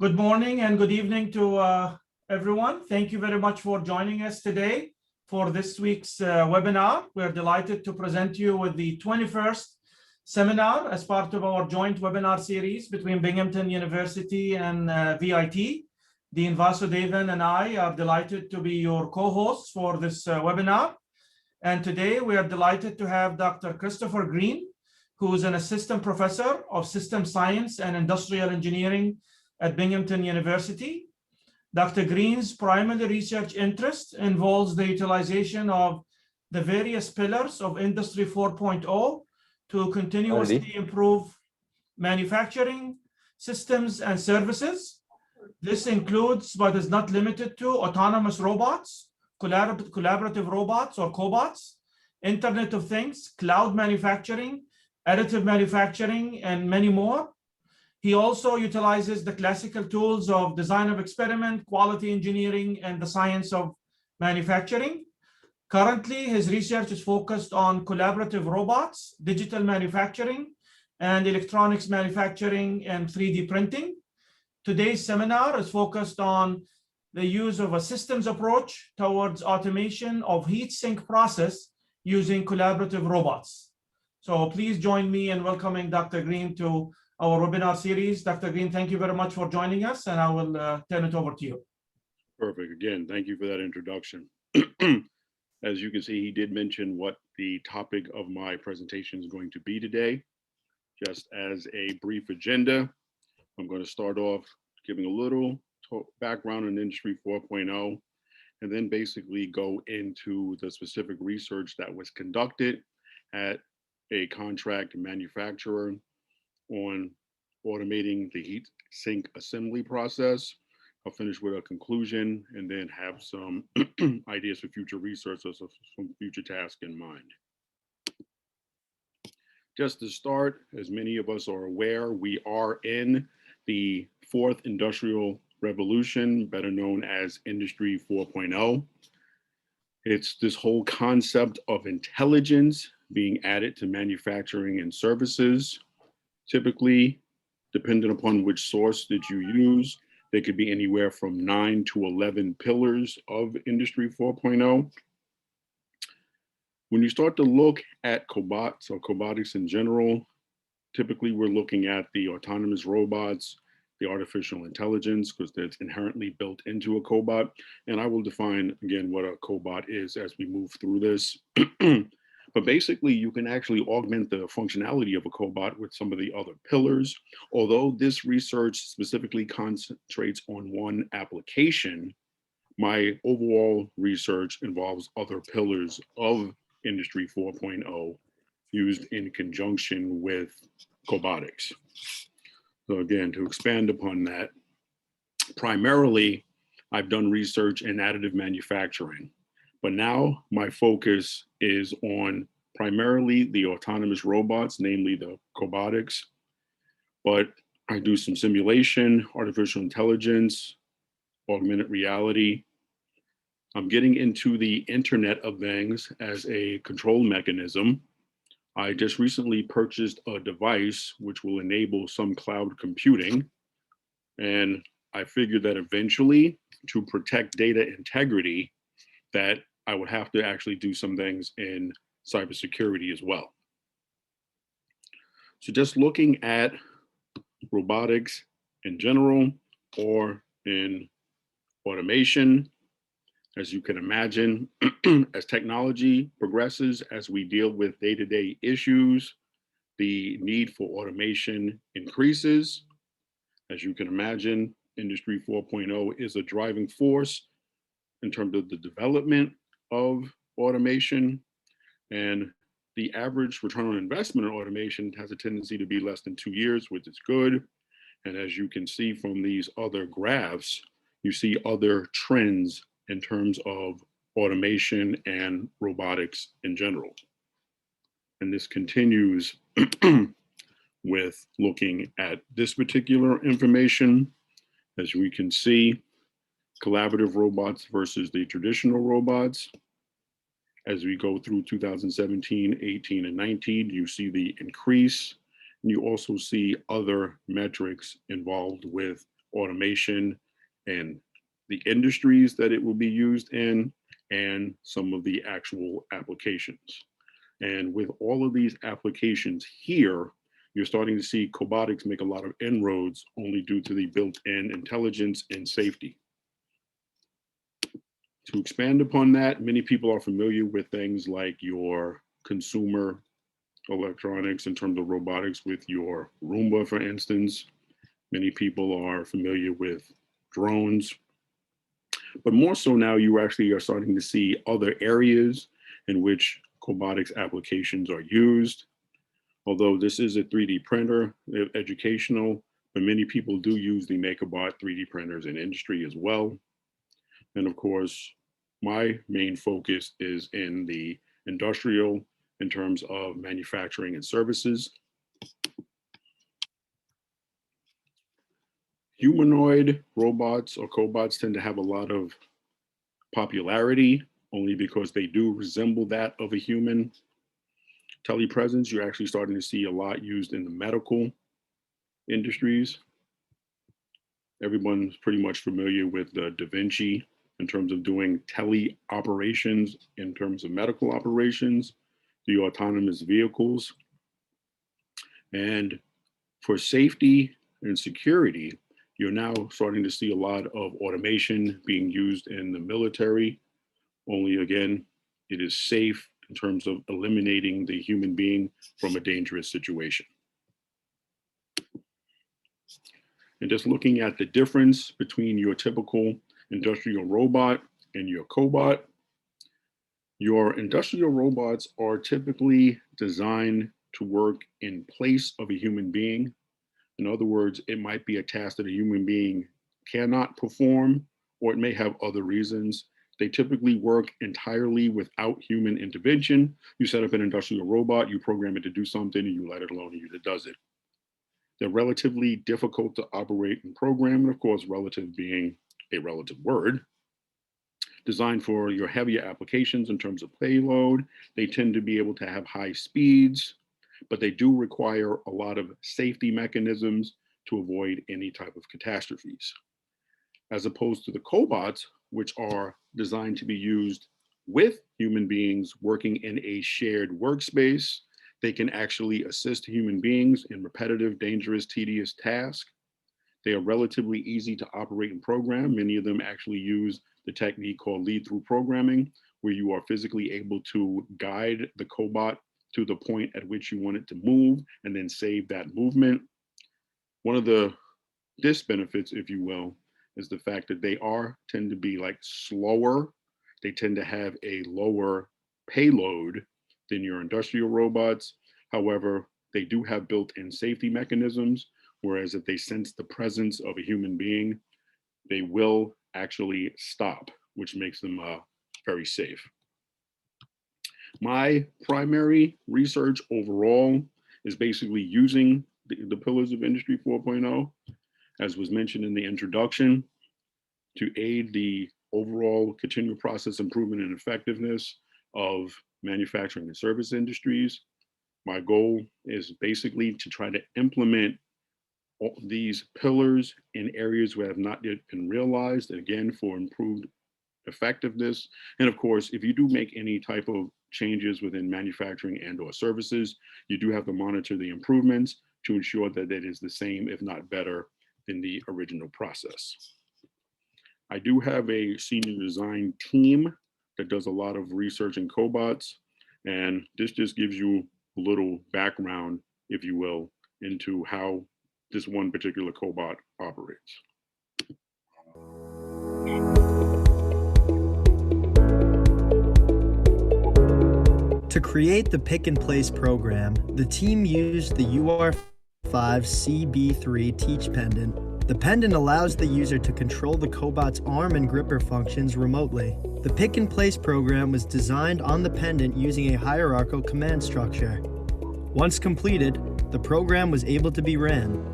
Good morning and good evening to everyone. Thank you very much for joining us today for this week's webinar. We're delighted to present you with the 21st seminar as part of our joint webinar series between Binghamton University and VIT. Dean Vasudevan and I are delighted to be your co-hosts for this webinar. And today we are delighted to have Dr. Christopher Greene, who is an assistant professor of system science and industrial engineering at Binghamton University. Dr. Greene's primary research interest involves the utilization of the various pillars of Industry 4.0 to continuously improve manufacturing systems and services. This includes, but is not limited to, autonomous robots, collaborative robots or cobots, Internet of Things, cloud manufacturing, additive manufacturing, and many more. He also utilizes the classical tools of design of experiment, quality engineering, and the science of manufacturing. Currently, his research is focused on collaborative robots, digital manufacturing, and electronics manufacturing and 3D printing. Today's seminar is focused on the use of a systems approach towards automation of heat sink process using collaborative robots. So please join me in welcoming Dr. Greene to our webinar series. Dr. Greene, thank you very much for joining us, and I will turn it over to you. Perfect. Again, thank you for that introduction. As you can see, he did mention what the topic of my presentation is going to be today. Just as a brief agenda, I'm going to start off giving a little background on Industry 4.0, and then basically go into the specific research that was conducted at a contract manufacturer on automating the heat sink assembly process. I'll finish with a conclusion and then have some ideas for future research or some future tasks in mind. Just to start, as many of us are aware, we are in the fourth industrial revolution, better known as Industry 4.0. It's this whole concept of intelligence being added to manufacturing and services. Typically, depending upon which source that you use, there could be anywhere from 9 to 11 pillars of Industry 4.0. When you start to look at cobots or cobotics in general, typically we're looking at the autonomous robots, the artificial intelligence, because that's inherently built into a cobot. And I will define again what a cobot is as we move through this. But basically, you can actually augment the functionality of a cobot with some of the other pillars. Although this research specifically concentrates on one application, my overall research involves other pillars of Industry 4.0 used in conjunction with cobotics. So again, to expand upon that, primarily, I've done research in additive manufacturing. But now my focus is on primarily the autonomous robots, namely the cobotics. But I do some simulation, artificial intelligence, augmented reality. I'm getting into the Internet of Things as a control mechanism. I just recently purchased a device which will enable some cloud computing. And I figured that eventually, to protect data integrity, that I would have to actually do some things in cybersecurity as well. So just looking at robotics in general or in automation, as you can imagine, as technology progresses, as we deal with day-to-day issues, the need for automation increases. As you can imagine, Industry 4.0 is a driving force in terms of the development of automation, and the average return on investment in automation has a tendency to be less than 2 years, which is good. And as you can see from these other graphs, you see other trends in terms of automation and robotics in general. And this continues with looking at this particular information. As we can see, collaborative robots versus the traditional robots. As we go through 2017, 18, and 19, you see the increase. And you also see other metrics involved with automation, and the industries that it will be used in, and some of the actual applications. And with all of these applications here, you're starting to see cobotics make a lot of inroads only due to the built-in intelligence and safety. To expand upon that, many people are familiar with things like your consumer electronics in terms of robotics with your Roomba, for instance. Many people are familiar with drones. But more so now, you actually are starting to see other areas in which cobotics applications are used. Although this is a 3D printer, educational, but many people do use the MakerBot 3D printers in industry as well. And of course, my main focus is in the industrial in terms of manufacturing and services. Humanoid robots or cobots tend to have a lot of popularity only because they do resemble that of a human. Telepresence, you're actually starting to see a lot used in the medical industries. Everyone's pretty much familiar with the Da Vinci in terms of doing tele operations, in terms of medical operations, the autonomous vehicles. And for safety and security, you're now starting to see a lot of automation being used in the military. Only again, it is safe in terms of eliminating the human being from a dangerous situation. And just looking at the difference between your typical industrial robot and your cobot, your industrial robots are typically designed to work in place of a human being. In other words, it might be a task that a human being cannot perform, or it may have other reasons. They typically work entirely without human intervention. You set up an industrial robot, you program it to do something, and you let it alone, and it does it. They're relatively difficult to operate and program, and of course, relative being a relative word. Designed for your heavier applications in terms of payload, they tend to be able to have high speeds, but they do require a lot of safety mechanisms to avoid any type of catastrophes. As opposed to the cobots, which are designed to be used with human beings working in a shared workspace, they can actually assist human beings in repetitive, dangerous, tedious tasks. They are relatively easy to operate and program. Many of them actually use the technique called lead-through programming, where you are physically able to guide the cobot to the point at which you want it to move and then save that movement. One of the disbenefits, if you will, is the fact that they tend to be like slower. They tend to have a lower payload than your industrial robots. However, they do have built-in safety mechanisms, whereas if they sense the presence of a human being, they will actually stop, which makes them very safe. My primary research overall is basically using the pillars of Industry 4.0, as was mentioned in the introduction, to aid the overall continual process improvement and effectiveness of manufacturing and service industries. My goal is basically to try to implement all these pillars in areas where have not yet been realized, and again, for improved effectiveness. And of course, if you do make any type of changes within manufacturing and or services, you do have to monitor the improvements to ensure that it is the same, if not better, than the original process. I do have a senior design team that does a lot of research in cobots, and this just gives you a little background, if you will, into how this one particular cobot operates. To create the pick-and-place program, the team used the UR5CB3 teach pendant. The pendant allows the user to control the cobot's arm and gripper functions remotely. The pick-and-place program was designed on the pendant using a hierarchical command structure. Once completed, the program was able to be ran.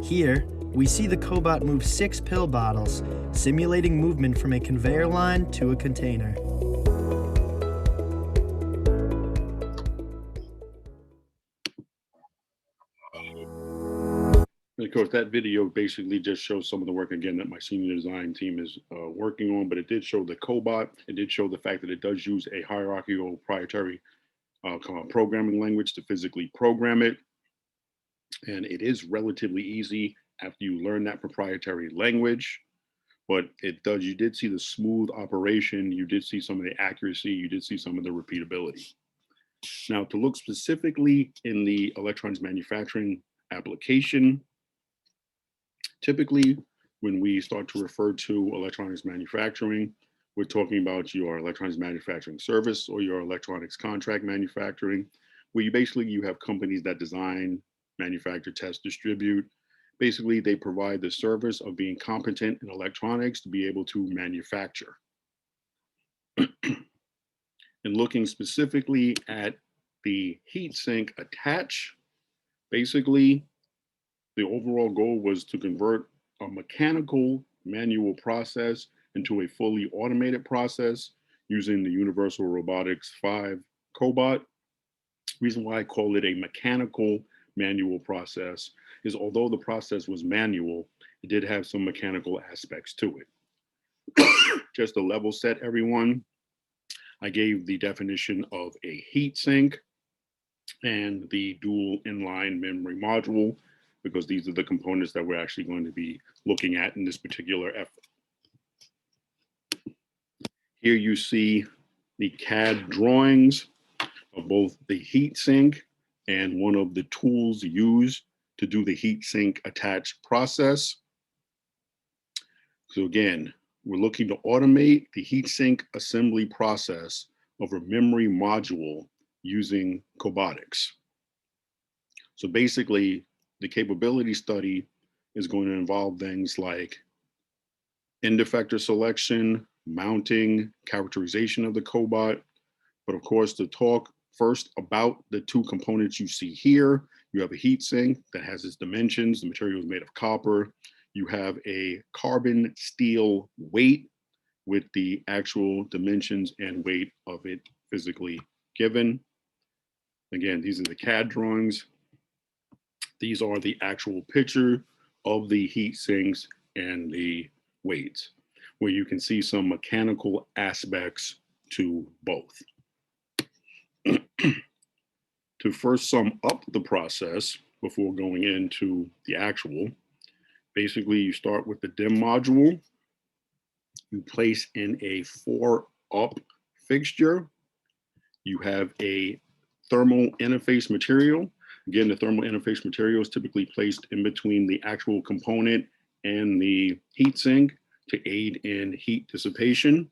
Here, we see the cobot move 6 pill bottles, simulating movement from a conveyor line to a container. of course, that video basically just shows some of the work, again, that my senior design team is working on, but it did show the Cobot. It did show the fact that it does use a hierarchical proprietary programming language to physically program it. And it is relatively easy after you learn that proprietary language, but you did see the smooth operation, you did see some of the accuracy, you did see some of the repeatability. Now, to look specifically in the electronics manufacturing application, typically when we start to refer to electronics manufacturing, we're talking about your electronics manufacturing service or your electronics contract manufacturing, where you have companies that design, manufacture, test, distribute. Basically, they provide the service of being competent in electronics to be able to manufacture. And looking specifically at the heat sink attach, basically, the overall goal was to convert a mechanical manual process into a fully automated process using the Universal Robotics 5 Cobot. Reason why I call it a mechanical manual process is although the process was manual, it did have some mechanical aspects to it. Just to level set everyone, I gave the definition of a heat sink and the dual inline memory module, because these are the components that we're actually going to be looking at in this particular effort. Here you see the CAD drawings of both the heat sink and one of the tools used to do the heat sink attach process. So again, we're looking to automate the heat sink assembly process of a memory module using Cobotics. So basically, the capability study is going to involve things like end effector selection, mounting, characterization of the Cobot. But of course, to talk first about the two components you see here, you have a heat sink that has its dimensions. The material is made of copper. You have a carbon steel weight with the actual dimensions and weight of it physically given. Again, these are the CAD drawings. These are the actual picture of the heat sinks and the weights, where you can see some mechanical aspects to both. To first sum up the process before going into the actual, basically you start with the DIMM module. You place in a 4-up fixture. You have a thermal interface material. Again, the thermal interface material is typically placed in between the actual component and the heat sink to aid in heat dissipation.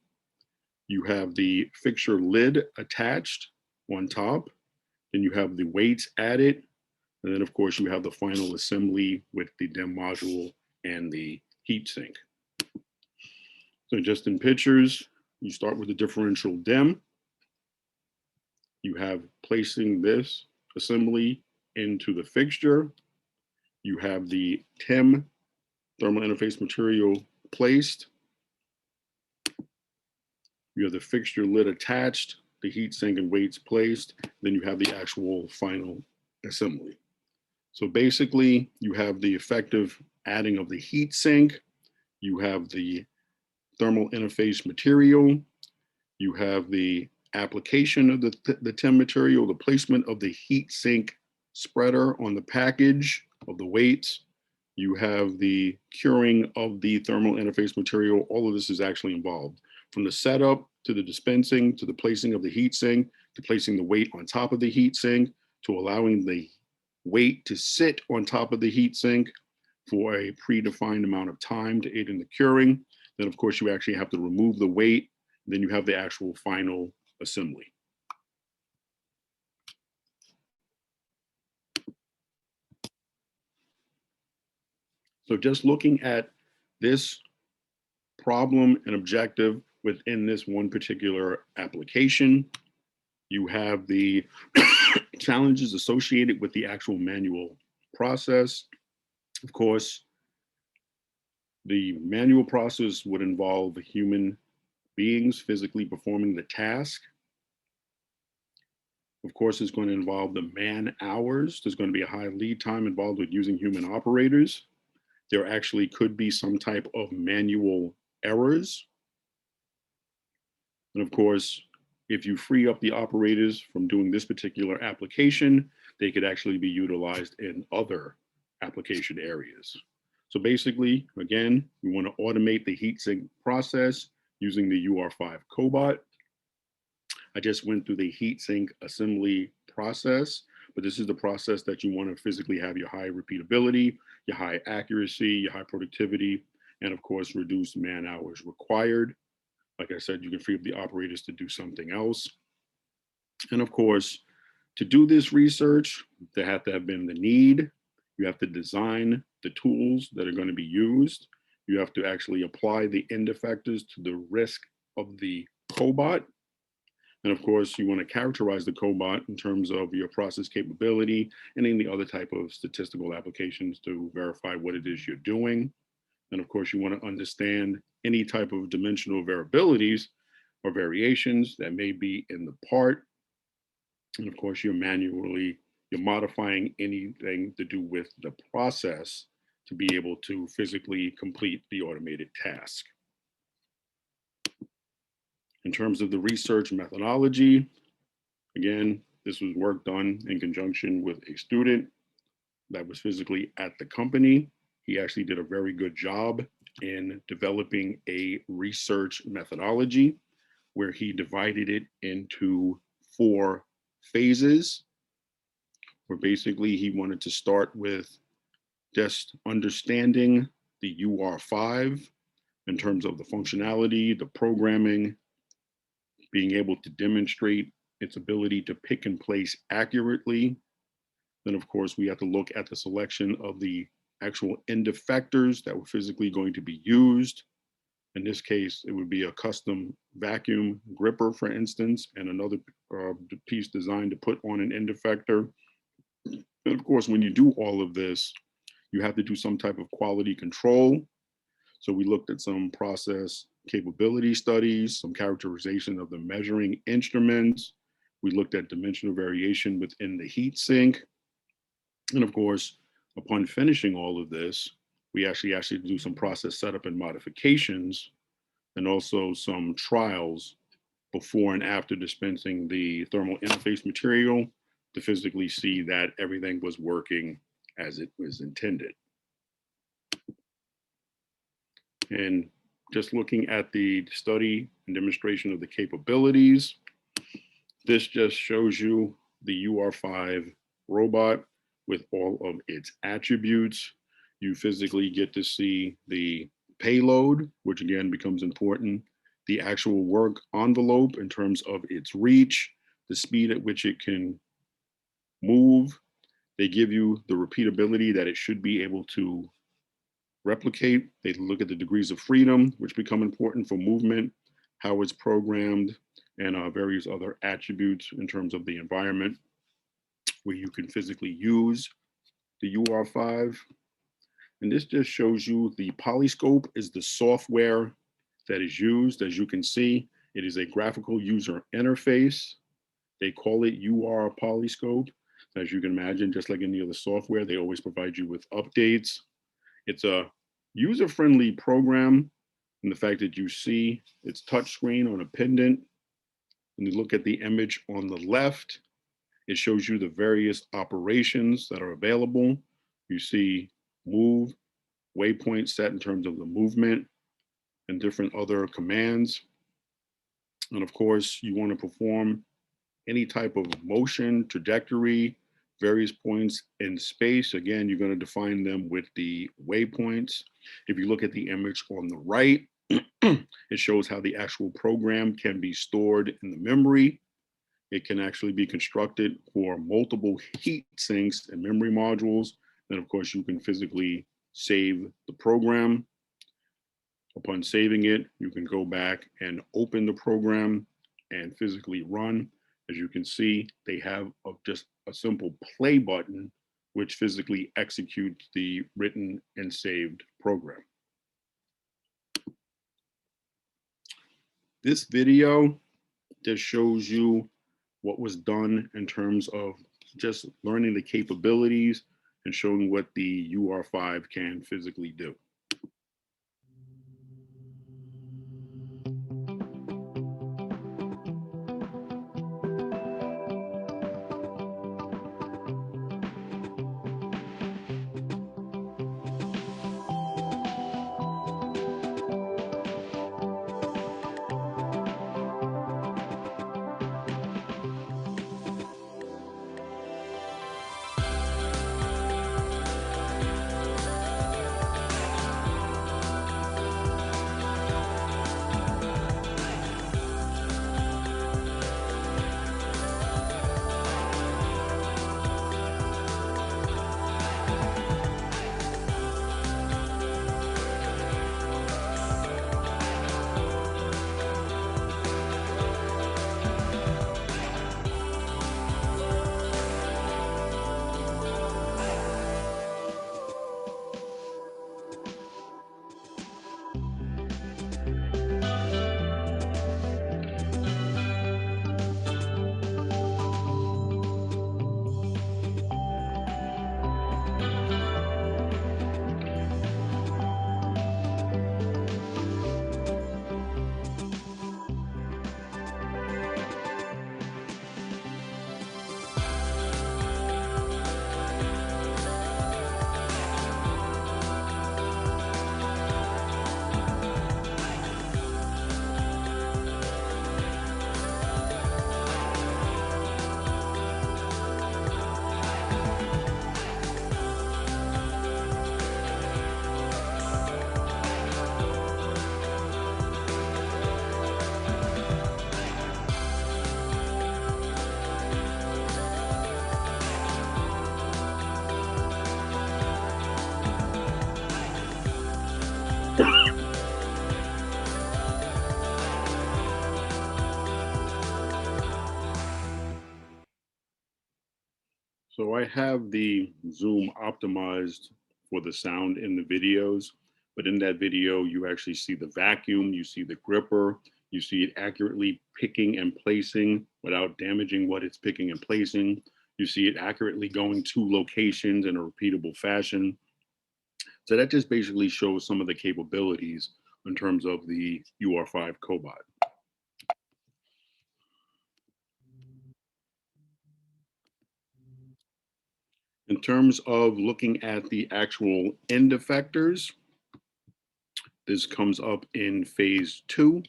You have the fixture lid attached on top. Then you have the weights added. And then of course you have the final assembly with the DIMM module and the heat sink. So just in pictures, you start with the differential DIMM. You have placing this assembly into the fixture. You have the TIMM, thermal interface material, placed. You have the fixture lid attached, the heat sink and weights placed. Then you have the actual final assembly. So basically, you have the effective adding of the heat sink. You have the thermal interface material. You have the application of the TIMM material, the placement of the heat sink spreader on the package of the weights. You have the curing of the thermal interface material. All of this is actually involved, from the setup to the dispensing, to the placing of the heat sink, to placing the weight on top of the heat sink, to allowing the weight to sit on top of the heat sink for a predefined amount of time to aid in the curing. Then of course you actually have to remove the weight. Then you have the actual final assembly. So just looking at this problem and objective within this one particular application, you have the challenges associated with the actual manual process. Of course, the manual process would involve human beings physically performing the task. Of course, it's going to involve the man hours. There's going to be a high lead time involved with using human operators. There actually could be some type of manual errors. And of course, if you free up the operators from doing this particular application, they could actually be utilized in other application areas. So basically, again, we want to automate the heat sink process using the UR5 Cobot. I just went through the heat sink assembly process, but this is the process that you want to physically have your high repeatability, your high accuracy, your high productivity, and of course, reduce man hours required. Like I said, you can free up the operators to do something else. And of course, to do this research, there have to have been the need. You have to design the tools that are going to be used. You have to actually apply the end effectors to the risk of the Cobot. And of course, you want to characterize the Cobot in terms of your process capability and any other type of statistical applications to verify what it is you're doing. And of course, you want to understand any type of dimensional variabilities or variations that may be in the part. And of course, you're modifying anything to do with the process to be able to physically complete the automated task. In terms of the research methodology, again, this was work done in conjunction with a student that was physically at the company. He actually did a very good job in developing a research methodology where he divided it into 4 phases, where basically he wanted to start with just understanding the UR5 in terms of the functionality, the programming, being able to demonstrate its ability to pick and place accurately. Then of course, we have to look at the selection of the actual end effectors that were physically going to be used. In this case, it would be a custom vacuum gripper, for instance, and another piece designed to put on an end effector. And of course, when you do all of this, you have to do some type of quality control. So we looked at some process capability studies, some characterization of the measuring instruments. We looked at dimensional variation within the heat sink. And of course, upon finishing all of this, we actually do some process setup and modifications, and also some trials before and after dispensing the thermal interface material to physically see that everything was working as it was intended. And just looking at the study and demonstration of the capabilities, this just shows you the UR5 robot with all of its attributes. You physically get to see the payload, which again becomes important, the actual work envelope in terms of its reach, the speed at which it can move. They give you the repeatability that it should be able to replicate. They look at the degrees of freedom, which become important for movement, how it's programmed, and various other attributes in terms of the environment where you can physically use the UR5. And this just shows you the Polyscope is the software that is used. As you can see, it is a graphical user interface. They call it UR Polyscope. As you can imagine, just like any other software, they always provide you with updates. It's a user-friendly program in the fact that you see its touchscreen on a pendant. When you look at the image on the left, it shows you the various operations that are available. You see move, waypoint set in terms of the movement, and different other commands. And of course, you want to perform any type of motion, trajectory, various points in space. Again, you're going to define them with the waypoints. If you look at the image on the right, it shows how the actual program can be stored in the memory. It can actually be constructed for multiple heat sinks and memory modules. And of course, you can physically save the program. Upon saving it, you can go back and open the program and physically run. As you can see, they have just a simple play button, which physically executes the written and saved program. This video just shows you what was done in terms of just learning the capabilities and showing what the UR5 can physically do. So I have the Zoom optimized for the sound in the videos, but in that video, you actually see the vacuum, you see the gripper, you see it accurately picking and placing without damaging what it's picking and placing. You see it accurately going to locations in a repeatable fashion. So that just basically shows some of the capabilities in terms of the UR5 Cobot. In terms of looking at the actual end effectors, this comes up in phase 2.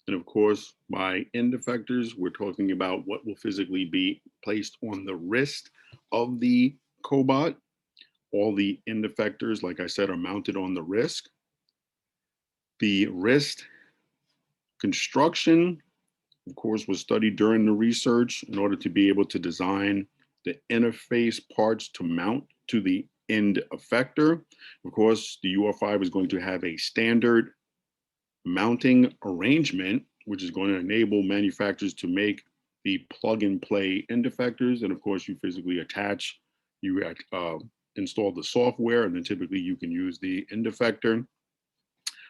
And of course, by end effectors, we're talking about what will physically be placed on the wrist of the Cobot. All the end effectors, like I said, are mounted on the wrist. The wrist construction, of course, was studied during the research in order to be able to design the interface parts to mount to the end effector. Of course, the UR5 is going to have a standard mounting arrangement, which is going to enable manufacturers to make the plug and play end effectors. And of course, you physically attach, you install the software, and then typically you can use the end effector.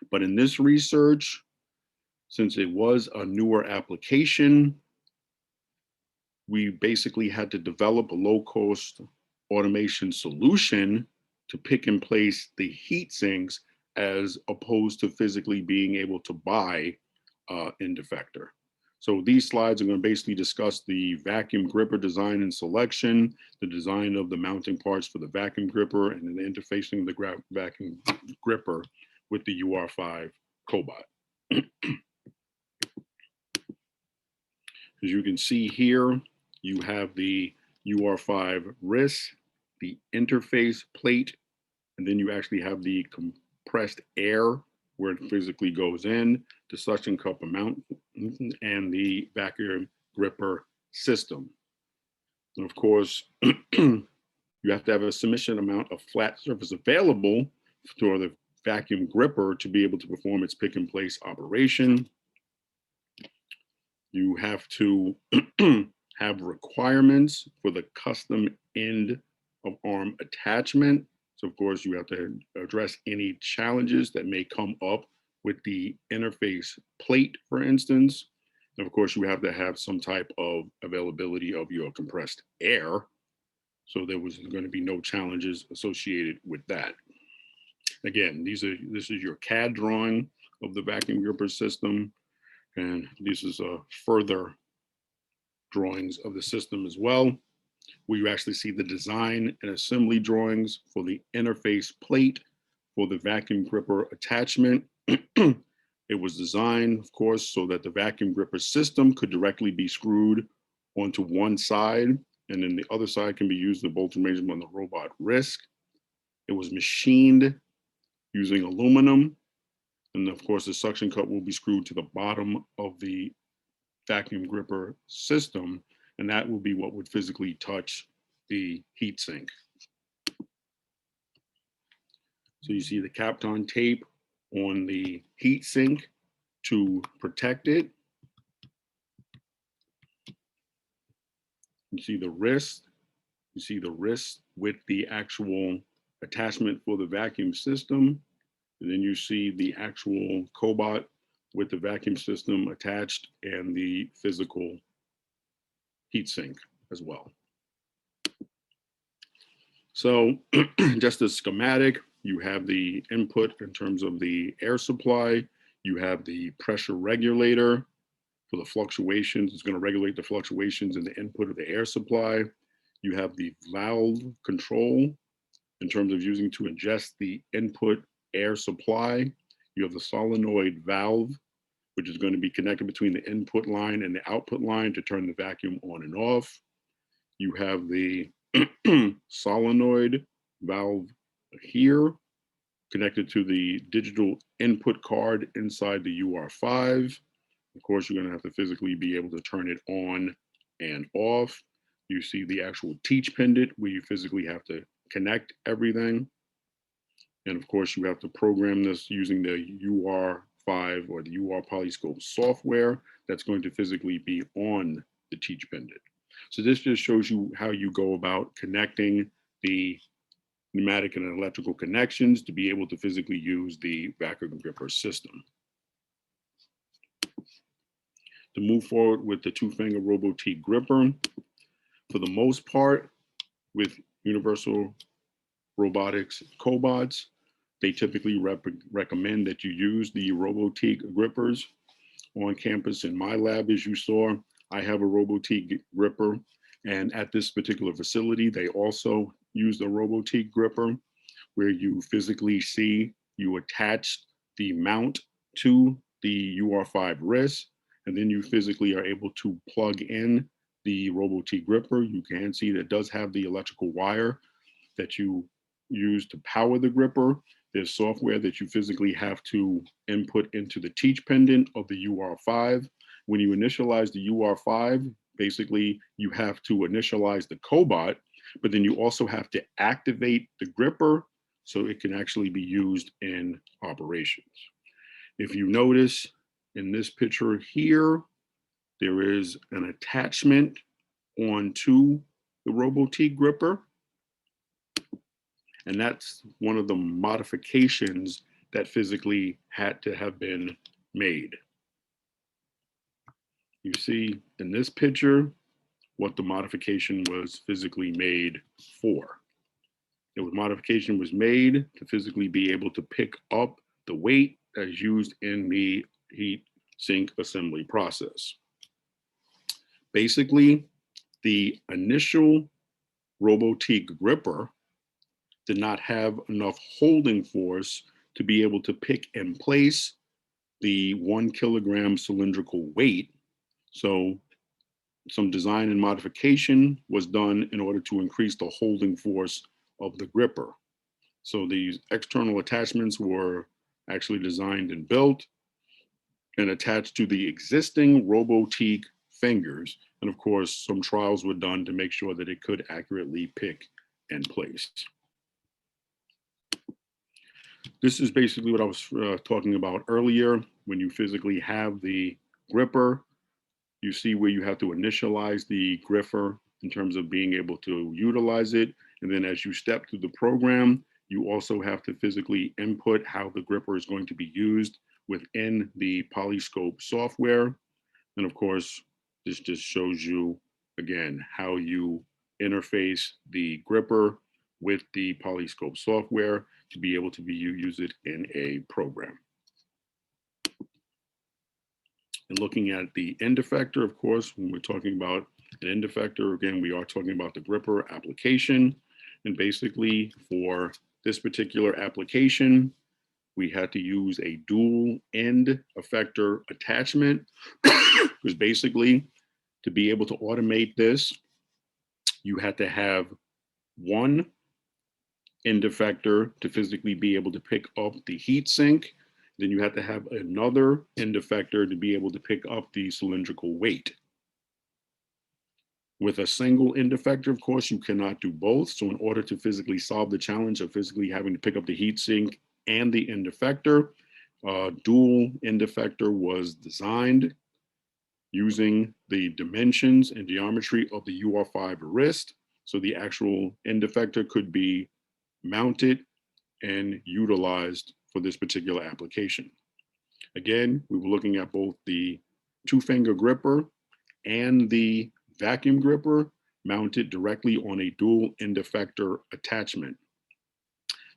But in this research, since it was a newer application, we basically had to develop a low-cost automation solution to pick and place the heat sinks as opposed to physically being able to buy end effector. So these slides are going to basically discuss the vacuum gripper design and selection, the design of the mounting parts for the vacuum gripper, and then the interfacing of the vacuum gripper with the UR5 Cobot. As you can see here, you have the UR5 wrist, the interface plate, and then you actually have the compressed air where it physically goes in, the suction cup amount, and the vacuum gripper system. And of course, you have to have a sufficient amount of flat surface available for the vacuum gripper to be able to perform its pick and place operation. You have to have requirements for the custom end of arm attachment. So of course you have to address any challenges that may come up with the interface plate, for instance. And of course, you have to have some type of availability of your compressed air. So there was going to be no challenges associated with that. Again, this is your CAD drawing of the vacuum gripper system. And this is further drawings of the system as well, where you actually see the design and assembly drawings for the interface plate for the vacuum gripper attachment. It was designed, of course, so that the vacuum gripper system could directly be screwed onto one side, and then the other side can be used to bolt arrangement on the robot wrist. It was machined using aluminum. And of course, the suction cup will be screwed to the bottom of the vacuum gripper system, and that will be what would physically touch the heat sink. So you see the Kapton tape on the heat sink to protect it. You see the wrist. You see the wrist with the actual attachment for the vacuum system. And then you see the actual Cobot with the vacuum system attached and the physical heat sink as well. So just a schematic, you have the input in terms of the air supply. You have the pressure regulator for the fluctuations. It's going to regulate the fluctuations in the input of the air supply. You have the valve control in terms of using to ingest the input air supply. You have the solenoid valve, which is going to be connected between the input line and the output line to turn the vacuum on and off. You have the solenoid valve here connected to the digital input card inside the UR5. Of course, you're going to have to physically be able to turn it on and off. You see the actual teach pendant where you physically have to connect everything. And of course, you have to program this using the UR5 or the UR Polyscope software that's going to physically be on the teach pendant. So this just shows you how you go about connecting the pneumatic and electrical connections to be able to physically use the vacuum gripper system. To move forward with the two-finger Robo-T gripper, for the most part, with universal robotics cobots, they typically recommend that you use the Robo-T grippers on campus. In my lab, as you saw, I have a Robo-T gripper, and at this particular facility, they also use the Robo-T gripper, where you physically see you attach the mount to the UR5 wrist, and then you physically are able to plug in the Robo-T gripper. You can see that it does have the electrical wire that you use to power the gripper. There's software that you physically have to input into the teach pendant of the UR5. When you initialize the UR5, basically you have to initialize the Cobot, but then you also have to activate the gripper so it can actually be used in operations. If you notice in this picture here, there is an attachment onto the Robo-T gripper. And that's one of the modifications that physically had to have been made. You see in this picture what the modification was physically made for. The modification was made to physically be able to pick up the weight that is used in the heat sink assembly process. Basically, the initial Robo-T gripper did not have enough holding force to be able to pick and place the 1 kilogram cylindrical weight. So some design and modification was done in order to increase the holding force of the gripper. So these external attachments were actually designed and built and attached to the existing Robo-T fingers. And of course, some trials were done to make sure that it could accurately pick and place. This is basically what I was talking about earlier. When you physically have the gripper, you see where you have to initialize the gripper in terms of being able to utilize it. And then as you step through the program, you also have to physically input how the gripper is going to be used within the Polyscope software. And of course, this just shows you, again, how you interface the gripper with the Polyscope software to be able to use it in a program. And looking at the end effector, of course, when we're talking about an end effector, again, we are talking about the gripper application. And basically for this particular application, we had to use a dual end effector attachment, because basically to be able to automate this, you had to have one end effector to physically be able to pick up the heat sink. Then you had to have another end effector to be able to pick up the cylindrical weight. With a single end effector, of course, you cannot do both. So in order to physically solve the challenge of physically having to pick up the heat sink and the end effector, dual end effector was designed using the dimensions and geometry of the UR5 wrist. So the actual end effector could be mounted and utilized for this particular application. Again, we were looking at both the two-finger gripper and the vacuum gripper mounted directly on a dual end effector attachment.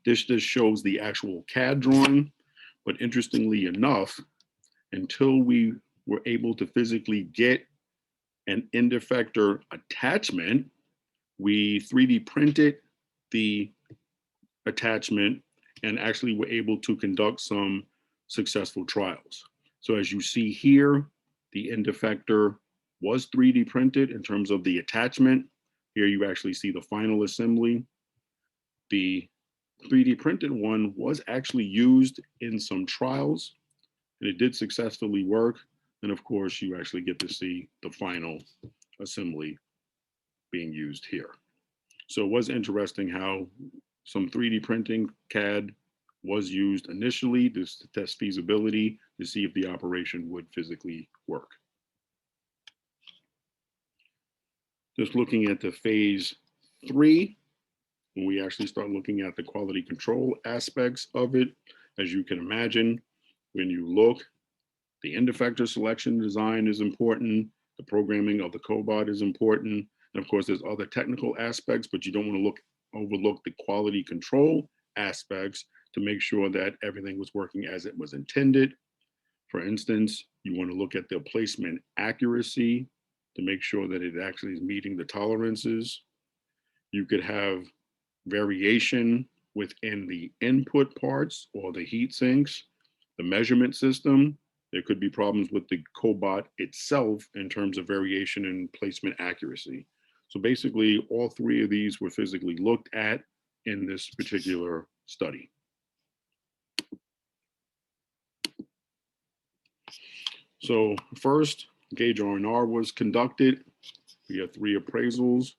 This just shows the actual CAD drawing, but interestingly enough, until we were able to physically get an end effector attachment, we 3D printed the attachment and actually were able to conduct some successful trials. So as you see here, the end effector was 3D printed in terms of the attachment. Here you actually see the final assembly. The 3D printed one was actually used in some trials, and it did successfully work. And of course, you actually get to see the final assembly being used here. So it was interesting how some 3D printing CAD was used initially to test feasibility to see if the operation would physically work. Just looking at the phase 3, when we actually start looking at the quality control aspects of it, as you can imagine, when you look, the end effector selection design is important, the programming of the Cobot is important, and of course there's other technical aspects, but you don't want to overlook the quality control aspects to make sure that everything was working as it was intended. For instance, you want to look at the placement accuracy to make sure that it actually is meeting the tolerances. You could have variation within the input parts or the heat sinks, the measurement system. There could be problems with the Cobot itself in terms of variation in placement accuracy. So basically, all three of these were physically looked at in this particular study. So first, gauge R&R was conducted. We had 3 appraisals.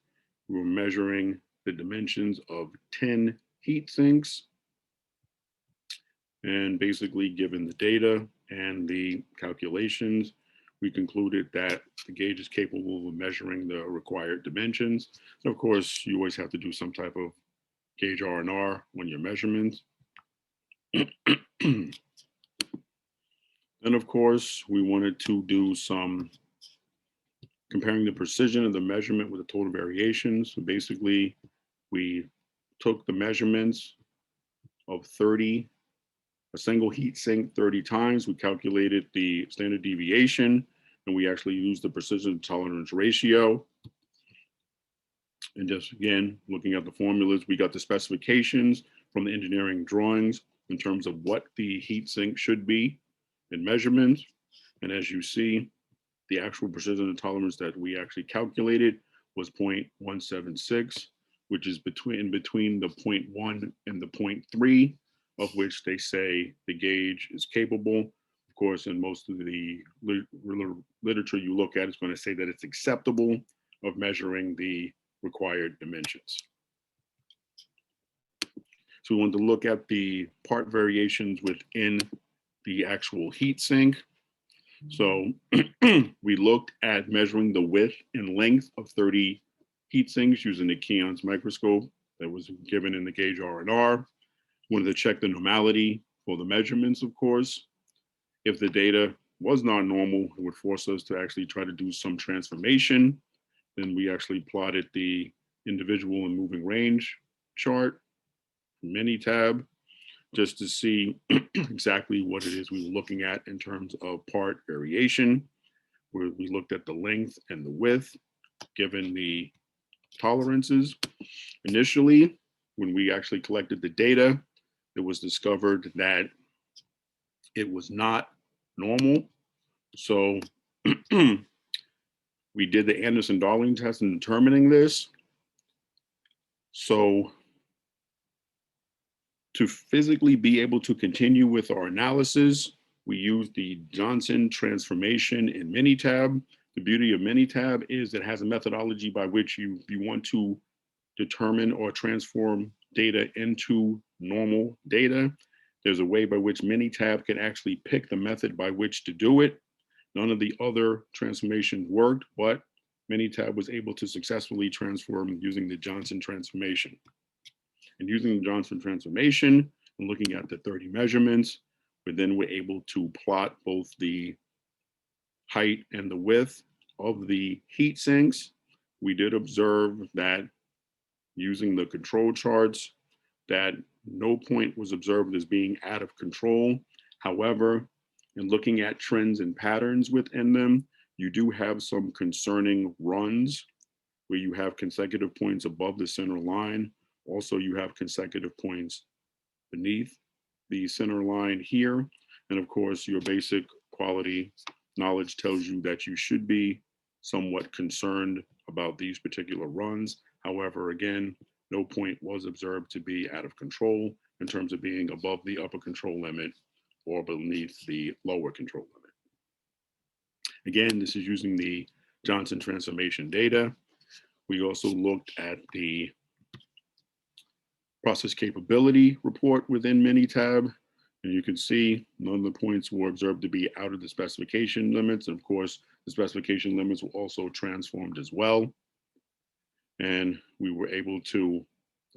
We were measuring the dimensions of 10 heat sinks. And basically, given the data and the calculations, we concluded that the gauge is capable of measuring the required dimensions. And of course, you always have to do some type of gauge R&R on your measurements. Then, of course, we wanted to do some comparing the precision of the measurement with the total variations. So basically, we took the measurements of a single heat sink 30 times. We calculated the standard deviation, and we actually used the precision tolerance ratio. And just again, looking at the formulas, we got the specifications from the engineering drawings in terms of what the heat sink should be in measurements. And as you see, the actual precision tolerance that we actually calculated was 0.176, which is between the 0.1 and the 0.3, of which they say the gauge is capable. Of course, in most of the literature you look at, it's going to say that it's acceptable of measuring the required dimensions. So we wanted to look at the part variations within the actual heat sink. So we looked at measuring the width and length of 30 heat sinks using the Keon's microscope that was given in the gauge R&R. Wanted to check the normality for the measurements, of course. If the data was not normal, it would force us to actually try to do some transformation. Then we actually plotted the individual and moving range chart, mini tab, just to see exactly what it is we were looking at in terms of part variation, where we looked at the length and the width, given the tolerances. Initially, when we actually collected the data, it was discovered that it was not normal. So we did the Anderson-Darling test in determining this. So to physically be able to continue with our analysis, we used the Johnson transformation in Minitab. The beauty of Minitab is it has a methodology by which you want to determine or transform data into normal data. There's a way by which Minitab can actually pick the method by which to do it. None of the other transformations worked, but Minitab was able to successfully transform using the Johnson transformation. And using the Johnson transformation and looking at the 30 measurements, we then were able to plot both the height and the width of the heat sinks. We did observe that using the control charts, that no point was observed as being out of control. However, in looking at trends and patterns within them, you do have some concerning runs where you have consecutive points above the center line. Also, you have consecutive points beneath the center line here. And of course, your basic quality knowledge tells you that you should be somewhat concerned about these particular runs. However, again, no point was observed to be out of control in terms of being above the upper control limit or beneath the lower control limit. Again, this is using the Johnson transformation data. We also looked at the process capability report within Minitab, and you can see none of the points were observed to be out of the specification limits. And of course, the specification limits were also transformed as well. And we were able to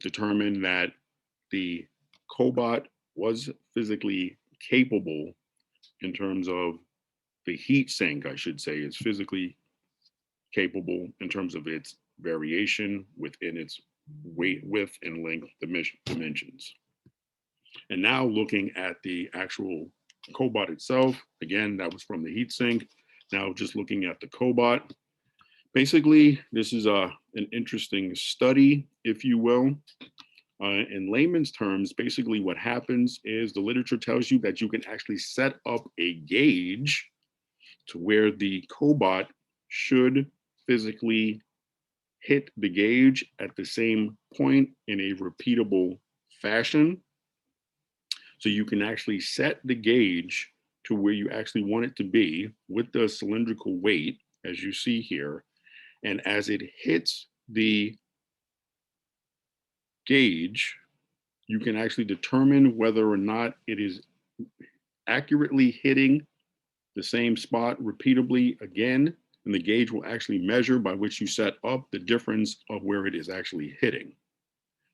determine that the Cobot was physically capable in terms of the heat sink, I should say, is physically capable in terms of its variation within its weight, width, and length dimensions. And now looking at the actual Cobot itself, again, that was from the heat sink. Now just looking at the Cobot. Basically, this is an interesting study, if you will. In layman's terms, basically what happens is the literature tells you that you can actually set up a gauge to where the Cobot should physically hit the gauge at the same point in a repeatable fashion. So you can actually set the gauge to where you actually want it to be with the cylindrical weight, as you see here. And as it hits the gauge, you can actually determine whether or not it is accurately hitting the same spot repeatably again, and the gauge will actually measure by which you set up the difference of where it is actually hitting.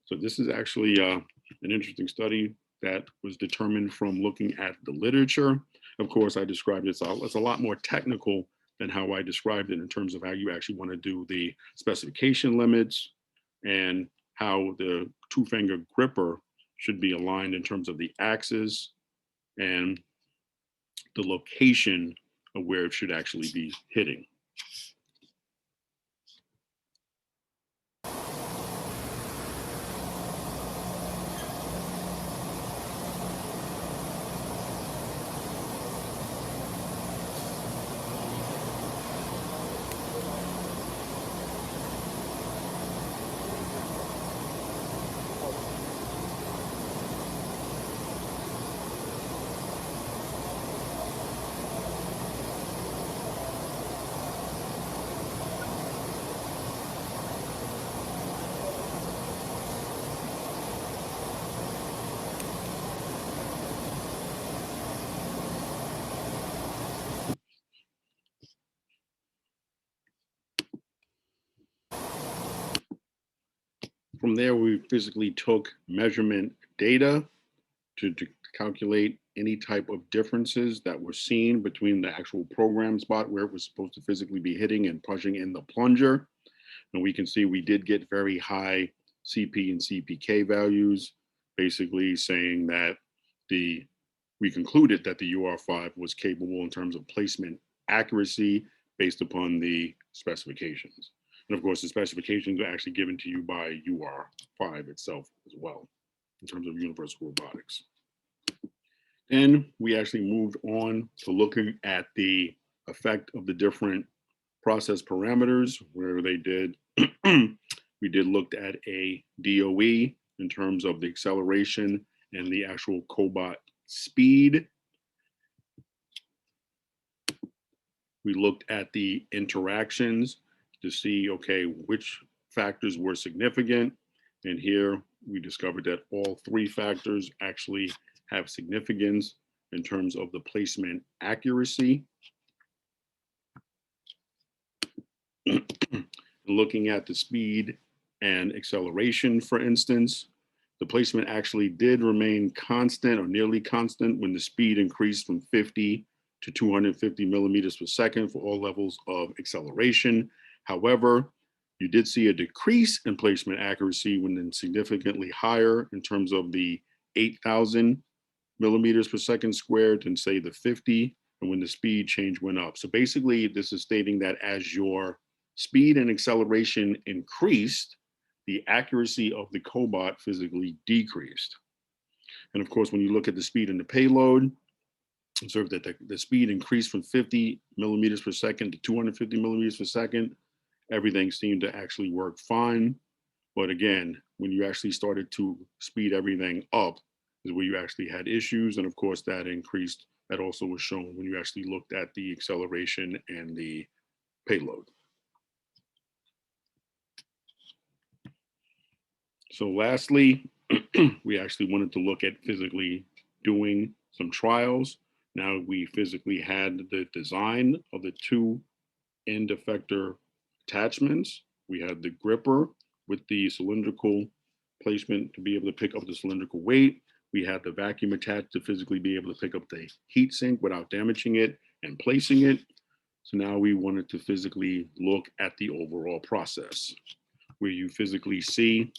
So this is actually an interesting study that was determined from looking at the literature. Of course, I described it, so it's a lot more technical than how I described it in terms of how you actually want to do the specification limits and how the two-finger gripper should be aligned in terms of the axis and the location of where it should actually be hitting. From there, we physically took measurement data to calculate any type of differences that were seen between the actual program spot where it was supposed to physically be hitting and pushing in the plunger. And we can see we did get very high CP and CPK values, basically saying that we concluded that the UR5 was capable in terms of placement accuracy based upon the specifications. And of course, the specifications are actually given to you by UR5 itself as well, in terms of universal robotics. Then we actually moved on to looking at the effect of the different process parameters, where they did, we did looked at a DOE in terms of the acceleration and the actual Cobot speed. We looked at the interactions to see, okay, which factors were significant. And here we discovered that all three factors actually have significance in terms of the placement accuracy. Looking at the speed and acceleration, for instance, the placement actually did remain constant or nearly constant when the speed increased from 50 to 250 millimeters per second for all levels of acceleration. However, you did see a decrease in placement accuracy when then significantly higher in terms of the 8,000 millimeters per second squared than say the 50, and when the speed change went up. So basically, this is stating that as your speed and acceleration increased, the accuracy of the Cobot physically decreased. And of course, when you look at the speed and the payload, observe that the speed increased from 50 millimeters per second to 250 millimeters per second. Everything seemed to actually work fine. But again, when you actually started to speed everything up is where you actually had issues. And of course, that increased, that also was shown when you actually looked at the acceleration and the payload. So lastly, we actually wanted to look at physically doing some trials. Now we physically had the design of the two end effector attachments. We had the gripper with the cylindrical placement to be able to pick up the cylindrical weight. We had the vacuum attached to physically be able to pick up the heat sink without damaging it and placing it. So now we wanted to physically look at the overall process, where you physically see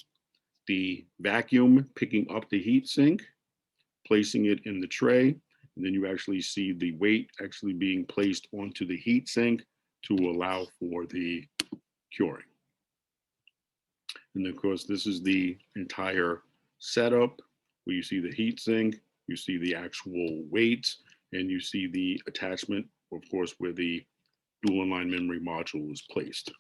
the vacuum picking up the heat sink, placing it in the tray, and then you actually see the weight actually being placed onto the heat sink to allow for the curing. And of course, this is the entire setup where you see the heat sink, you see the actual weights, and you see the attachment, of course, where the dual inline memory module is placed.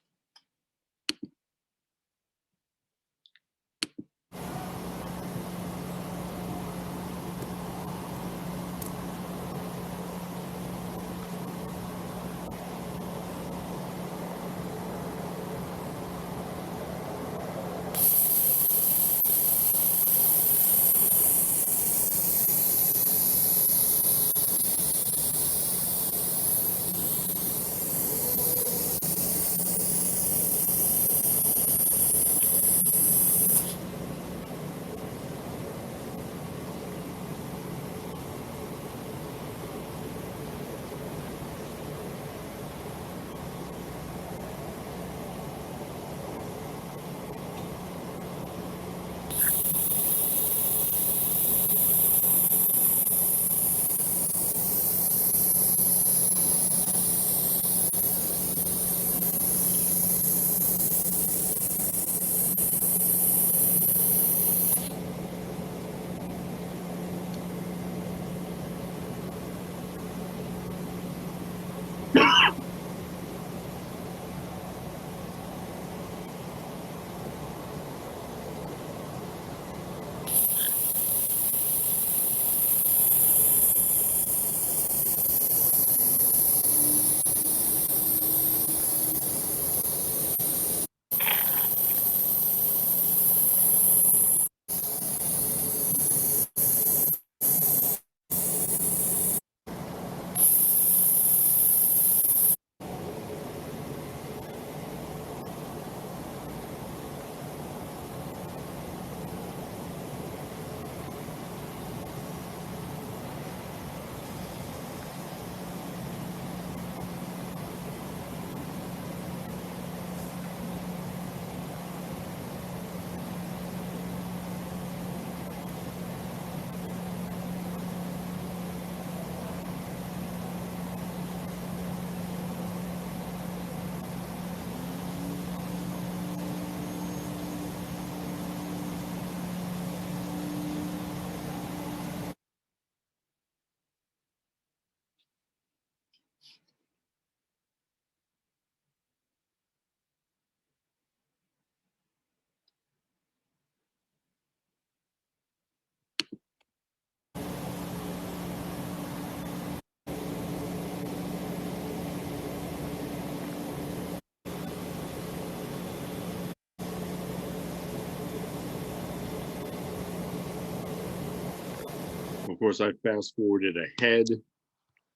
course, I fast forwarded ahead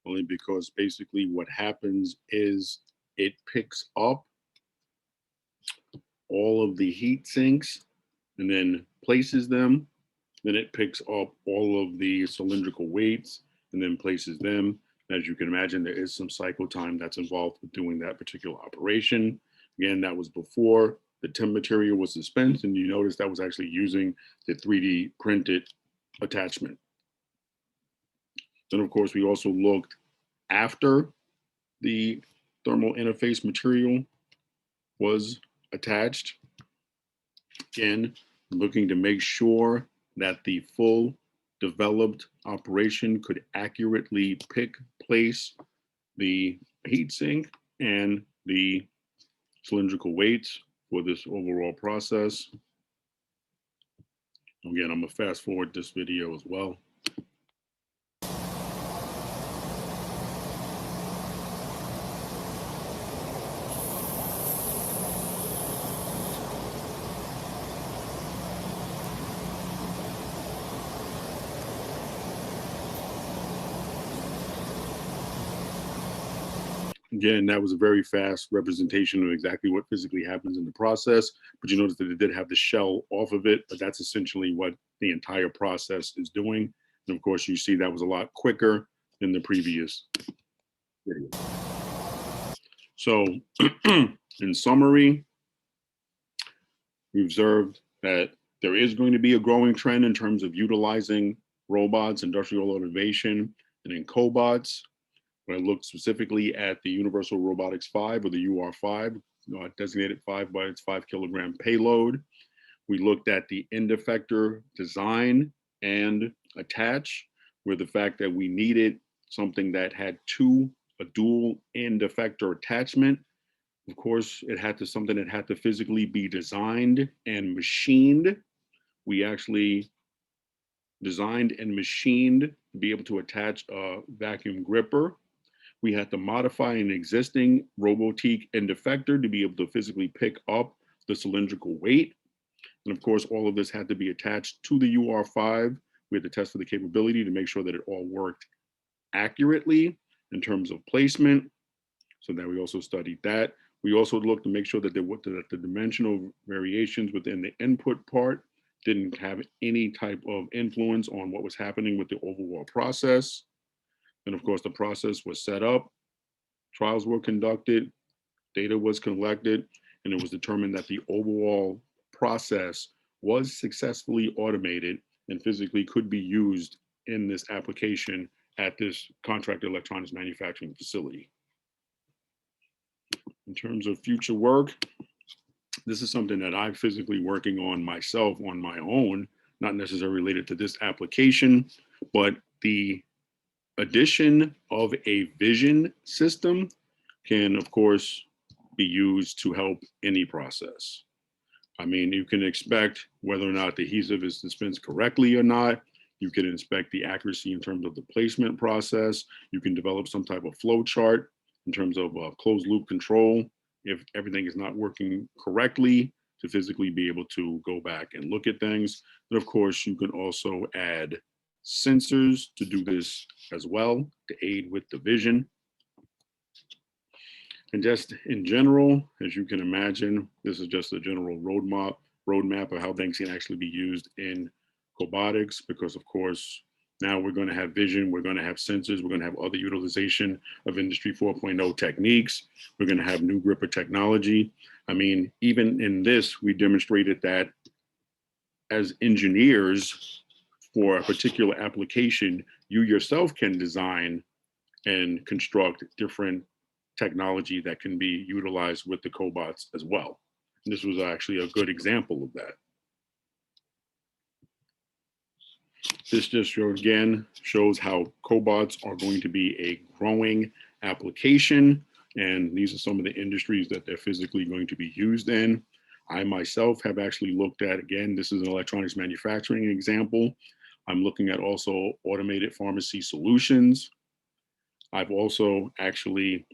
only because basically what happens is it picks up all of the heat sinks and then places them. Then it picks up all of the cylindrical weights and then places them. As you can imagine, there is some cycle time that's involved with doing that particular operation. Again, that was before the TIMM material was dispensed, and you notice that was actually using the 3D printed attachment. Then, of course, we also looked after the thermal interface material was attached. Again, looking to make sure that the full developed operation could accurately pick, place the heatsink and the cylindrical weights for this overall process. Again, I'm gonna fast forward this video as well. Again, that was a very fast representation of exactly what physically happens in the process, but you notice that it did have the shell off of it, but that's essentially what the entire process is doing. And of course, you see that was a lot quicker than the previous video. So in summary, we observed that there is going to be a growing trend in terms of utilizing robots, industrial automation, and in cobots. When I looked specifically at the Universal Robotics 5 or the UR5, designated 5 by its 5 kilogram payload, we looked at the end effector design and attach, where the fact that we needed something that had a dual end effector attachment. Of course, it had to something that had to physically be designed and machined. We actually designed and machined to be able to attach a vacuum gripper. We had to modify an existing robotique end effector to be able to physically pick up the cylindrical weight. And of course, all of this had to be attached to the UR5. We had to test for the capability to make sure that it all worked accurately in terms of placement. So that we also studied that. We also looked to make sure that the dimensional variations within the input part didn't have any type of influence on what was happening with the overall process. And of course, the process was set up, trials were conducted, data was collected, and it was determined that the overall process was successfully automated and physically could be used in this application at this contracted electronics manufacturing facility. In terms of future work, this is something that I'm physically working on myself on my own, not necessarily related to this application, but the addition of a vision system can, of course, be used to help any process. I mean, you can expect whether or not the adhesive is dispensed correctly or not. You can inspect the accuracy in terms of the placement process. You can develop some type of flow chart in terms of closed loop control if everything is not working correctly, to physically be able to go back and look at things. And of course, you can also add sensors to do this as well, to aid with the vision. And just in general, as you can imagine, this is just a general roadmap of how things can actually be used in robotics, because of course, now we're going to have vision, we're going to have sensors, we're going to have other utilization of Industry 4.0 techniques, we're going to have new gripper technology. I mean, even in this, we demonstrated that as engineers for a particular application, you yourself can design and construct different technology that can be utilized with the cobots as well. And this was actually a good example of that. This just shows how cobots are going to be a growing application. And these are some of the industries that they're physically going to be used in. I myself have actually looked at, again, this is an electronics manufacturing example. I'm looking at also automated pharmacy solutions. I've also actually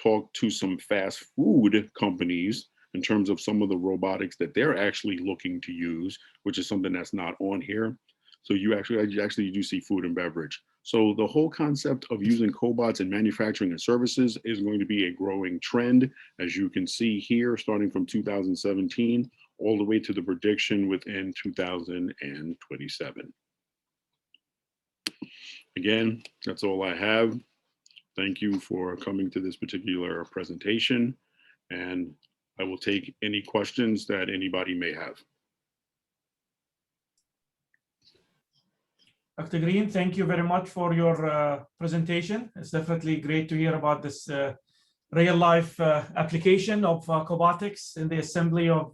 talked to some fast food companies in terms of some of the robotics that they're actually looking to use, which is something that's not on here. So you actually do see food and beverage. So the whole concept of using cobots in manufacturing and services is going to be a growing trend, as you can see here, starting from 2017 all the way to the prediction within 2027. Again, that's all I have. Thank you for coming to this particular presentation, and I will take any questions that anybody may have. Dr. Greene, thank you very much for your presentation. It's definitely great to hear about this real-life application of cobotics in the assembly of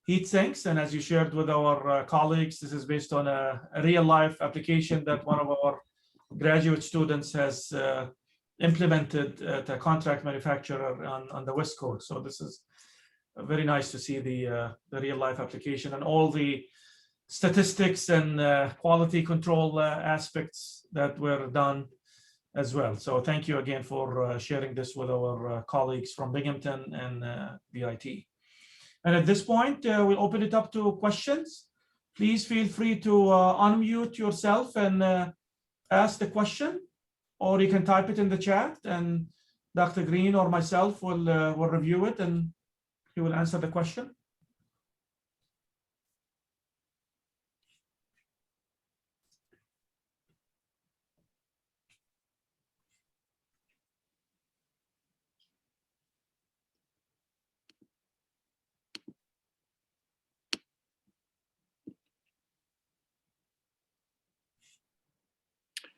heat sinks. And as you shared with our colleagues, this is based on a real-life application that one of our graduate students has implemented at a contract manufacturer on the West Coast. So this is very nice to see the real-life application and all the statistics and quality control aspects that were done as well. So thank you again for sharing this with our colleagues from Binghamton and BIT. And at this point, we'll open it up to questions. Please feel free to unmute yourself and ask the question, or you can type it in the chat and Dr. Greene or myself will review it and he will answer the question.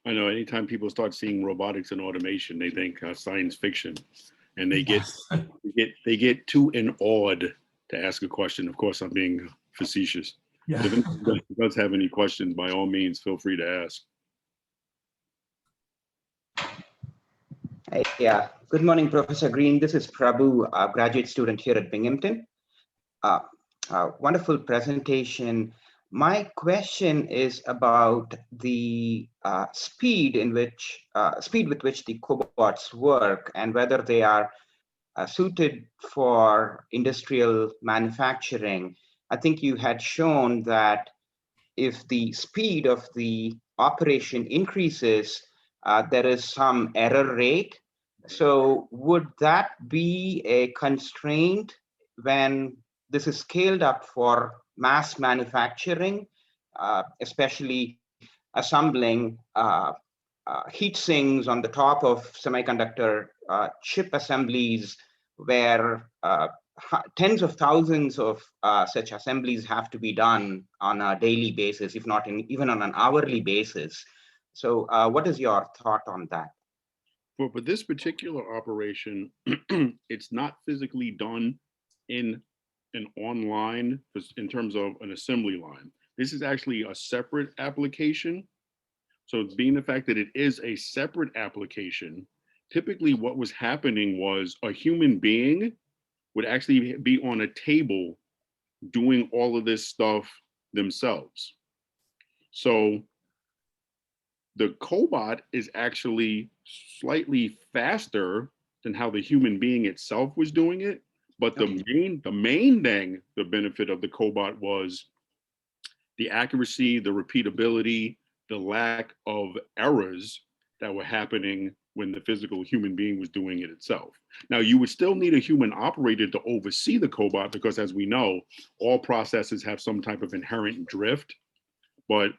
I know anytime people start seeing robotics and automation, they think science fiction, and they get too awed to ask a question. Of course, I'm being facetious. Yeah. If anyone does have any questions, by all means, feel free to ask. Yeah. Good morning, Professor Greene. This is Prabhu, a graduate student here at Binghamton. Wonderful presentation. My question is about the speed with which the cobots work and whether they are suited for industrial manufacturing. I think you had shown that if the speed of the operation increases, there is some error rate. So would that be a constraint when this is scaled up for mass manufacturing, especially assembling heat sinks on the top of semiconductor chip assemblies, where tens of thousands of such assemblies have to be done on a daily basis, if not even on an hourly basis. So what is your thought on that? Well, for this particular operation, it's not physically done in an online in terms of an assembly line. This is actually a separate application. So being the fact that it is a separate application, typically what was happening was a human being would actually be on a table doing all of this stuff themselves. So the cobot is actually slightly faster than how the human being itself was doing it. But the main thing, the benefit of the cobot was the accuracy, the repeatability, the lack of errors that were happening when the physical human being was doing it itself. Now, you would still need a human operator to oversee the cobot because, as we know, all processes have some type of inherent drift. But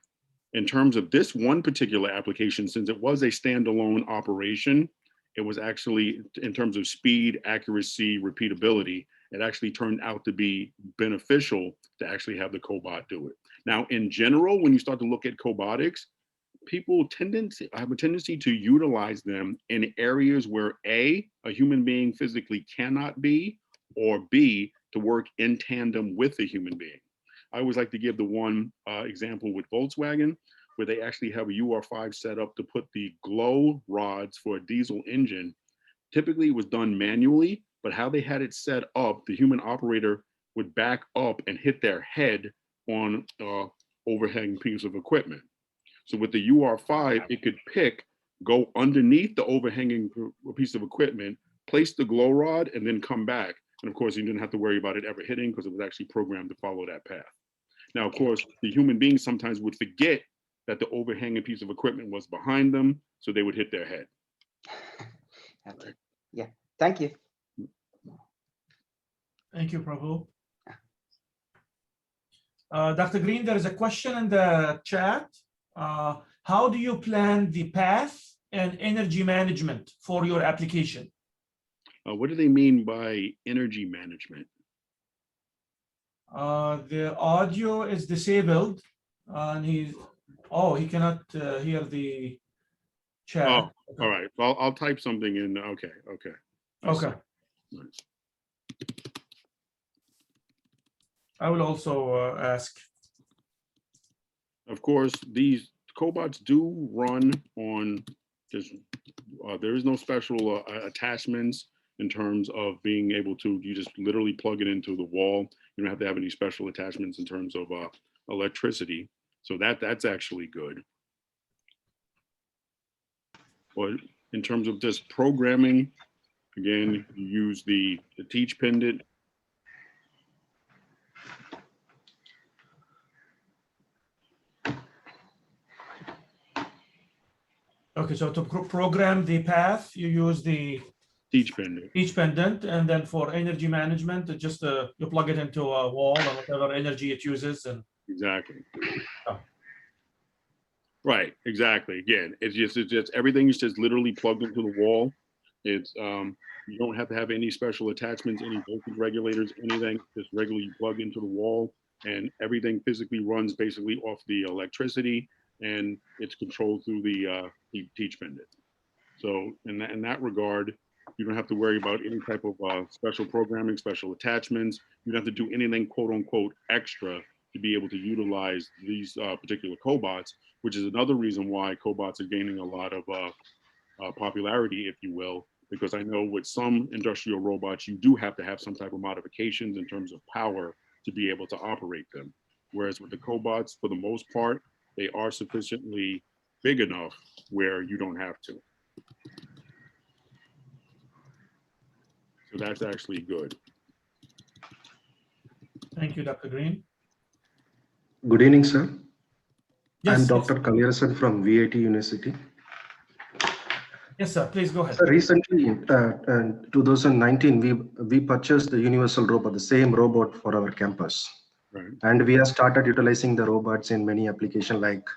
in terms of this one particular application, since it was a standalone operation, it was actually, in terms of speed, accuracy, repeatability, it actually turned out to be beneficial to actually have the cobot do it. Now, in general, when you start to look at cobotics, people have a tendency to utilize them in areas where A, a human being physically cannot be, or B, to work in tandem with a human being. I always like to give the one example with Volkswagen, where they actually have a UR5 set up to put the glow rods for a diesel engine. Typically it was done manually, but how they had it set up, the human operator would back up and hit their head on an overhanging piece of equipment. So with the UR5, it could go underneath the overhanging piece of equipment, place the glow rod, and then come back. And of course, you didn't have to worry about it ever hitting because it was actually programmed to follow that path. Now, of course, the human beings sometimes would forget that the overhanging piece of equipment was behind them, so they would hit their head. Okay. Yeah, thank you. Thank you, Prabhu. Dr. Greene, there is a question in the chat. How do you plan the path and energy management for your application? What do they mean by energy management? The audio is disabled, and he cannot hear the chat. Oh, all right. Well, I'll type something in. Okay. Okay. Nice. I will also ask. Of course, these cobots do run on just, there is no special attachments in terms of being able to, you just literally plug it into the wall. You don't have to have any special attachments in terms of electricity. So that's actually good. But in terms of just programming, again, you use the teach pendant. Okay, so to program the path, you use the Teach pendant, and then for energy management, it just you plug it into a wall and whatever energy it uses, and exactly. Oh. Right, exactly. Again, it's just everything is just literally plugged into the wall. It's you don't have to have any special attachments, any voltage regulators, anything. Just regularly plug into the wall, and everything physically runs basically off the electricity, and it's controlled through the teach pendant. So in that regard, you don't have to worry about any type of special programming, special attachments. You don't have to do anything quote unquote extra to be able to utilize these particular cobots, which is another reason why cobots are gaining a lot of popularity, if you will, because I know with some industrial robots, you do have to have some type of modifications in terms of power to be able to operate them. Whereas with the cobots, for the most part, they are sufficiently big enough where you don't have to. So that's actually good. Thank you, Dr. Greene. Good evening, sir. Yes, I'm Dr. Kalirasan from VIT University. Yes, sir. Please go ahead. So recently, in 2019, we purchased the universal robot, the same robot for our campus. Right. And we have started utilizing the robots in many applications like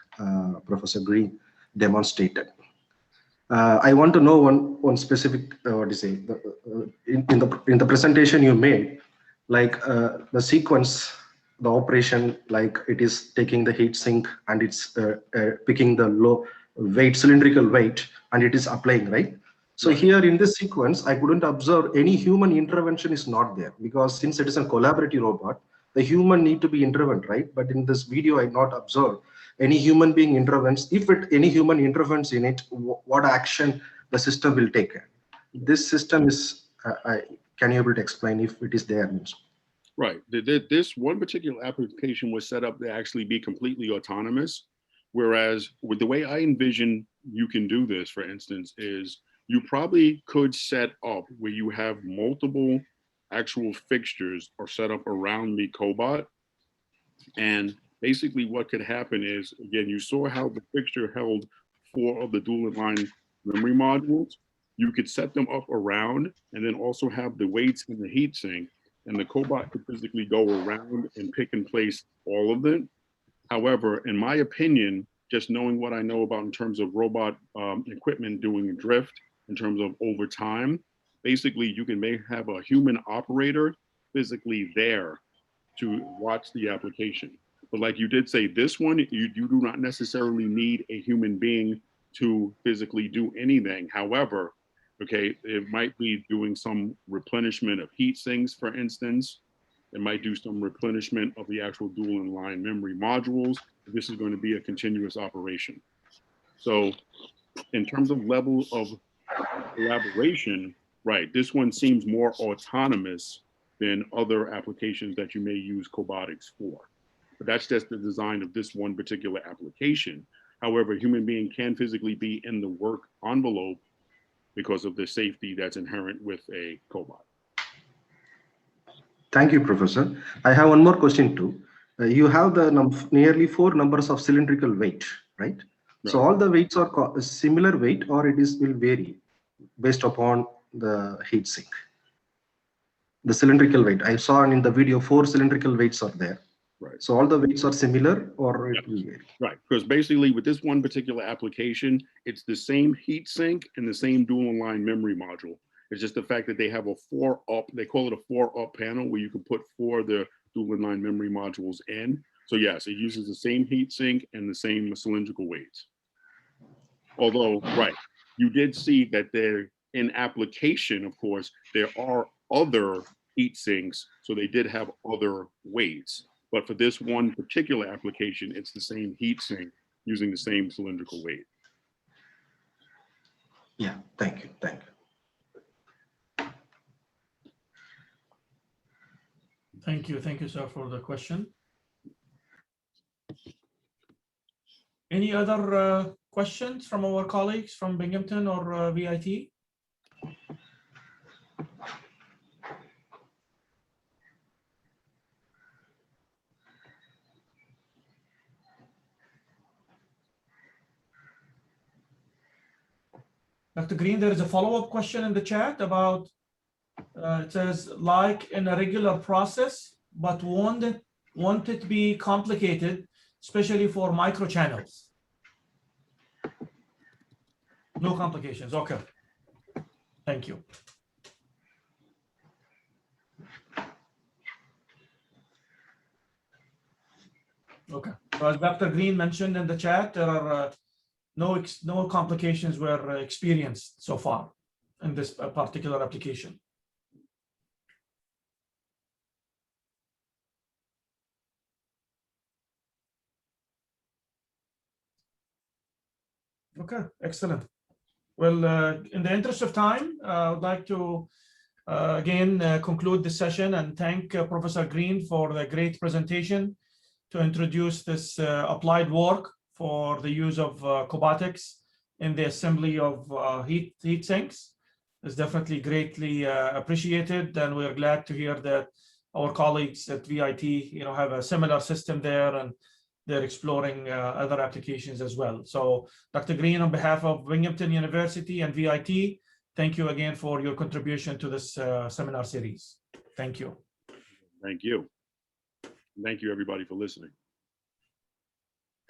Professor Greene demonstrated. I want to know one specific, what to say, in the presentation you made, like the sequence, the operation, like it is taking the heat sink and it's picking the low weight, cylindrical weight, and it is applying, right? So Right. Here in this sequence, I couldn't observe any human intervention is not there, because since it is a collaborative robot, the human need to be intervened, right? But in this video, I not observed any human being intervenes. If any human intervenes in it, what action the system will take. This system is, can you able to explain if it is there? Right. This one particular application was set up to actually be completely autonomous. Whereas with the way I envision you can do this, for instance, is you probably could set up where you have multiple actual fixtures are set up around the cobot. And basically what could happen is, again, you saw how the fixture held 4 of the dual inline memory modules. You could set them up around and then also have the weights in the heat sink, and the cobot could physically go around and pick and place all of them. However, in my opinion, just knowing what I know about in terms of robot equipment doing drift, in terms of over time, basically you can have a human operator physically there to watch the application. But like you did say, this one, you do not necessarily need a human being to physically do anything. However, okay, it might be doing some replenishment of heat sinks, for instance. It might do some replenishment of the actual dual inline memory modules. This is going to be a continuous operation. So in terms of level of collaboration, right, this one seems more autonomous than other applications that you may use cobotics for. But that's just the design of this one particular application. However, a human being can physically be in the work envelope because of the safety that's inherent with a cobot. Thank you, Professor. I have one more question too. you have the nearly 4 numbers of cylindrical weight, right? So Right. all the weights are similar weight, or it will vary based upon the heat sink. The cylindrical weight, I saw in the video 4 cylindrical weights are there. Right. So all the weights are similar, or it will vary. Right, because basically with this one particular application, it's the same heat sink and the same dual line memory module. It's just the fact that they have a 4-up, they call it a 4-up panel where you can put 4 of the dual line memory modules in. So yes, it uses the same heat sink and the same cylindrical weights. Although, right, you did see that there in application, of course, there are other heat sinks, so they did have other weights. But for this one particular application, it's the same heat sink using the same cylindrical weight. Yeah, thank you. Thank you. Thank you. Thank you, sir, for the question. Any other questions from our colleagues from Binghamton or VIT? Dr. Greene, there is a follow-up question in the chat about, it says, like in a regular process, but won't it be complicated, especially for microchannels? No complications, okay. Thank you. Okay, so as Dr. Greene mentioned in the chat, there are no complications were experienced so far in this particular application. Okay, excellent. Well, in the interest of time, I would like to again conclude the session and thank Professor Greene for the great presentation to introduce this applied work for the use of cobotics in the assembly of heat sinks. It's definitely greatly appreciated, and we're glad to hear that our colleagues at VIT, have a similar system there, and they're exploring other applications as well. So, Dr. Greene, on behalf of Binghamton University and VIT, thank you again for your contribution to this seminar series. Thank you. Thank you. Thank you, everybody, for listening.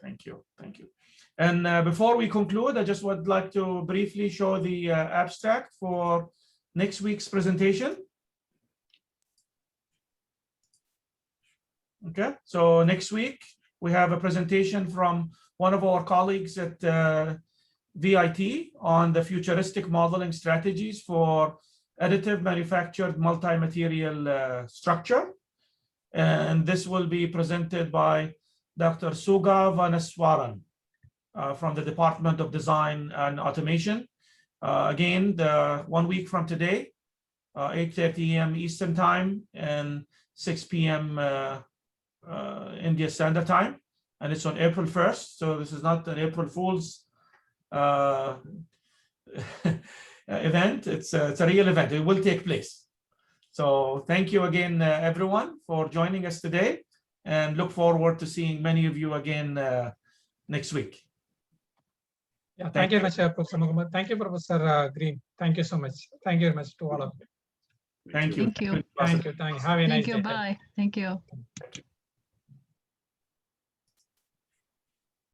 Thank you. Thank you. And before we conclude, I just would like to briefly show the abstract for next week's presentation. Okay, so next week we have a presentation from one of our colleagues at VIT on the futuristic modeling strategies for additive manufactured multi-material structure. And this will be presented by Dr. Suga Vanaswaran from the Department of Design and Automation. Again, 1 week from today, 8:30 a.m. Eastern Time and 6 p.m. India Standard Time. And it's on April 1st. So this is not an April Fool's event. It's a real event. It will take place. So thank you again, everyone, for joining us today, and look forward to seeing many of you again next week. Yeah, thank you very much, Professor Muhammad. Thank you, Professor Greene. Thank you so much. Thank you very much to all of you. Thank you. Thank you. Thank you. Have a nice day. Bye. Thank you.